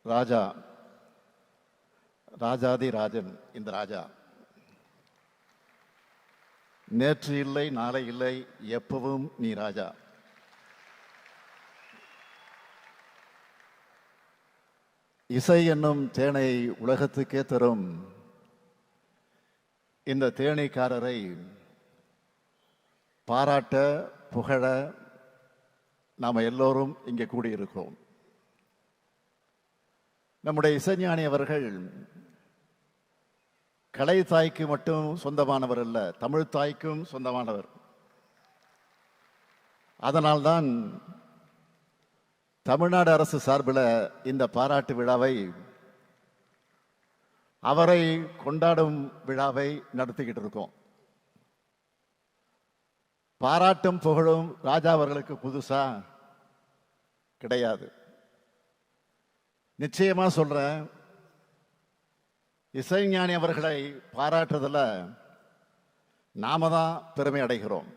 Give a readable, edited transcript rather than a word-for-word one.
ராஜா, ராஜாதி ராஜன் இந்த ராஜா. நேற்று இல்லை, நாளை இல்லை, எப்பவும் நீ ராஜா. இசை என்னும் தேனை உலகத்துக்கே தரும் இந்த தேனீக்காரரை பாராட்ட, புகழ நாம் எல்லோரும் இங்கே கூடியிருக்கிறோம். நம்முடைய இசைஞானி அவர்கள் கலை தாய்க்கு மட்டும் சொந்தமானவர் அல்ல, தமிழ் தாய்க்கும் சொந்தமானவர். அதனால்தான் தமிழ்நாடு அரசு சார்பில் இந்த பாராட்டு விழாவை, அவரை கொண்டாடும் விழாவை நடத்திக்கிட்டு இருக்கோம். பாராட்டும் புகழும் ராஜா அவர்களுக்கு புதுசா கிடையாது. நிச்சயமா சொல்றேன், இசைஞானி அவர்களை பாராட்டுறதுல நாம தான் பெருமை அடைகிறோம்.